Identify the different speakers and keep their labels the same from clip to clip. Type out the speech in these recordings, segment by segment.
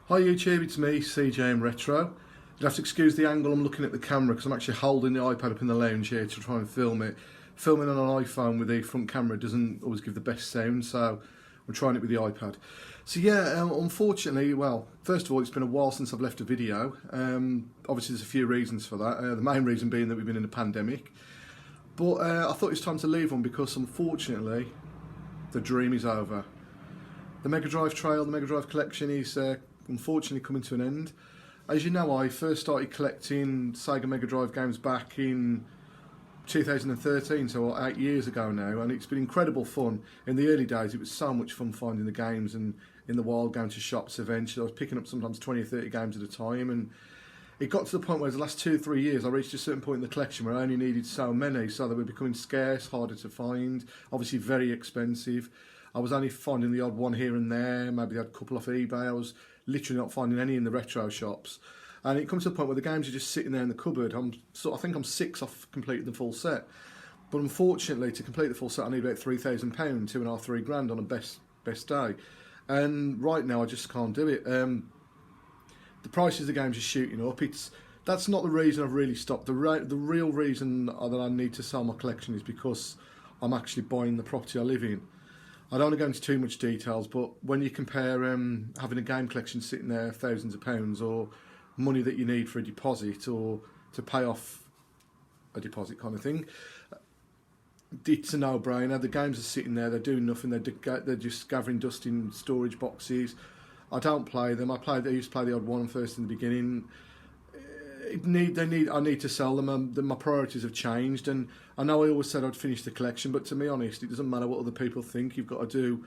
Speaker 1: Hi YouTube, it's me, CJM Retro. You'll have to excuse the angle I'm looking at the camera because I'm actually holding the iPad up in the lounge here to try and film it. Filming on an iPhone with the front camera doesn't always give the best sound, so I'm trying it with the iPad. So yeah, unfortunately, well, first of all, it's been a while since I've left a video. Obviously there's a few reasons for that, the main reason being that we've been in a pandemic. But I thought it was time to leave one because unfortunately, the dream is over. The Mega Drive trail, the Mega Drive collection is unfortunately coming to an end. As you know, I first started collecting Sega Mega Drive games back in 2013, so 8 years ago now, and it's been incredible fun. In the early days, it was so much fun finding the games and in the wild going to shops eventually. I was picking up sometimes 20 or 30 games at a time, and it got to the point where the last 2 or 3 years I reached a certain point in the collection where I only needed so many, so they were becoming scarce, harder to find, obviously very expensive. I was only finding the odd one here and there, maybe I had a couple off eBay. I was literally not finding any in the retro shops. And it comes to a point where the games are just sitting there in the cupboard. I think I'm 6 off completing the full set. But unfortunately, to complete the full set, I need about £3,000, 2.5, 3 grand on a best day. And right now, I just can't do it. The prices of the games are shooting up. That's not the reason I've really stopped. The real reason that I need to sell my collection is because I'm actually buying the property I live in. I don't want to go into too much details, but when you compare having a game collection sitting there, thousands of pounds, or money that you need for a deposit or to pay off a deposit kind of thing, it's a no-brainer. The games are sitting there, they're doing nothing, they're just gathering dust in storage boxes. I don't play them. I used to play the odd one first in the beginning. I need to sell them. My priorities have changed, and I know I always said I'd finish the collection, but to be honest, it doesn't matter what other people think. You've got to do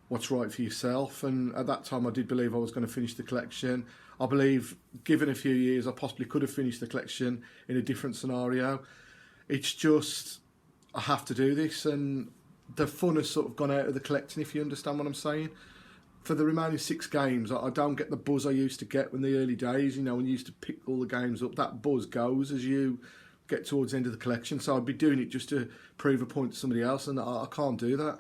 Speaker 1: what's right for yourself, and at that time I did believe I was going to finish the collection. I believe, given a few years, I possibly could have finished the collection in a different scenario. It's just, I have to do this, and the fun has sort of gone out of the collecting, if you understand what I'm saying. For the remaining 6 games, I don't get the buzz I used to get in the early days, you know, when you used to pick all the games up. That buzz goes as you get towards the end of the collection, so I'd be doing it just to prove a point to somebody else, and I can't do that.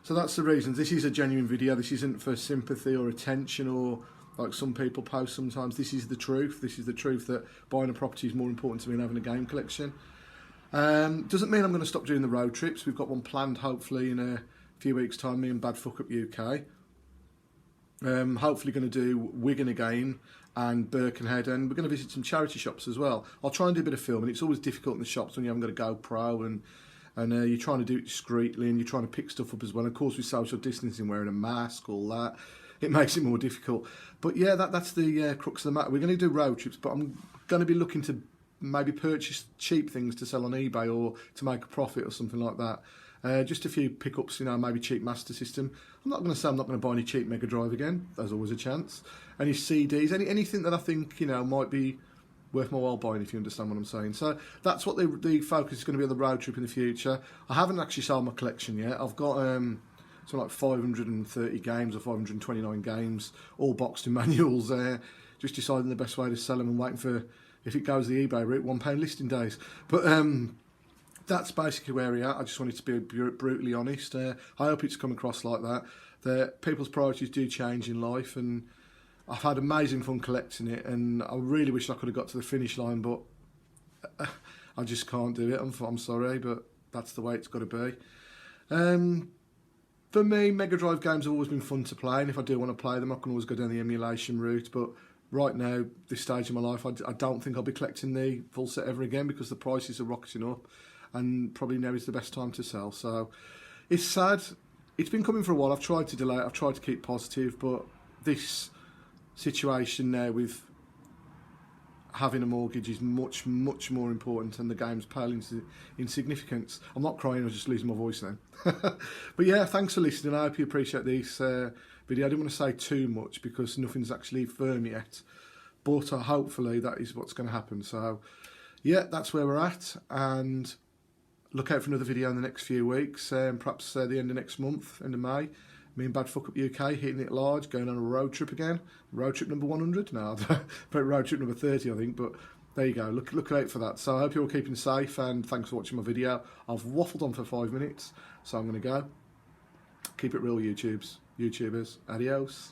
Speaker 1: So that's the reason. This is a genuine video. This isn't for sympathy or attention or like some people post sometimes. This is the truth. This is the truth that buying a property is more important to me than having a game collection. Doesn't mean I'm going to stop doing the road trips. We've got one planned hopefully in a few weeks' time, me and Bad Fuck Up UK. Hopefully going to do Wigan again and Birkenhead, and we're going to visit some charity shops as well. I'll try and do a bit of filming. It's always difficult in the shops when you haven't got a GoPro and you're trying to do it discreetly and you're trying to pick stuff up as well. And of course, with social distancing, wearing a mask, all that, it makes it more difficult. But yeah, that's the crux of the matter. We're going to do road trips, but I'm going to be looking to maybe purchase cheap things to sell on eBay or to make a profit or something like that. Just a few pickups, you know, maybe cheap Master System. I'm not going to say I'm not going to buy any cheap Mega Drive again. There's always a chance. Any CDs, anything that I think, you know, might be worth my while buying, if you understand what I'm saying. So that's what the focus is going to be on the road trip in the future. I haven't actually sold my collection yet. I've got something like 530 games or 529 games, all boxed in manuals there. Just deciding the best way to sell them and waiting for, if it goes the eBay route, £1 listing days. But that's basically where we're at. I just wanted to be brutally honest. I hope it's come across like that. That people's priorities do change in life, and I've had amazing fun collecting it, and I really wish I could have got to the finish line, but I just can't do it. I'm sorry, but that's the way it's got to be. For me, Mega Drive games have always been fun to play, and if I do want to play them, I can always go down the emulation route, but right now, this stage of my life, I don't think I'll be collecting the full set ever again because the prices are rocketing up, and probably now is the best time to sell. So it's sad. It's been coming for a while. I've tried to delay it. I've tried to keep positive, but this situation now with having a mortgage is much, much more important, and the game's pale in significance. I'm not crying, I'm just losing my voice now. But yeah, thanks for listening. I hope you appreciate this video. I didn't want to say too much because nothing's actually firm yet, but hopefully that is what's going to happen. So yeah, that's where we're at, and look out for another video in the next few weeks, perhaps the end of next month, end of May. Me and Bad Fuck Up UK hitting it large, going on a road trip again. Road trip number 100? No, but road trip number 30, I think. But there you go. Look out for that. So I hope you're all keeping safe, and thanks for watching my video. I've waffled on for 5 minutes, so I'm going to go. Keep it real, YouTubers. Adios.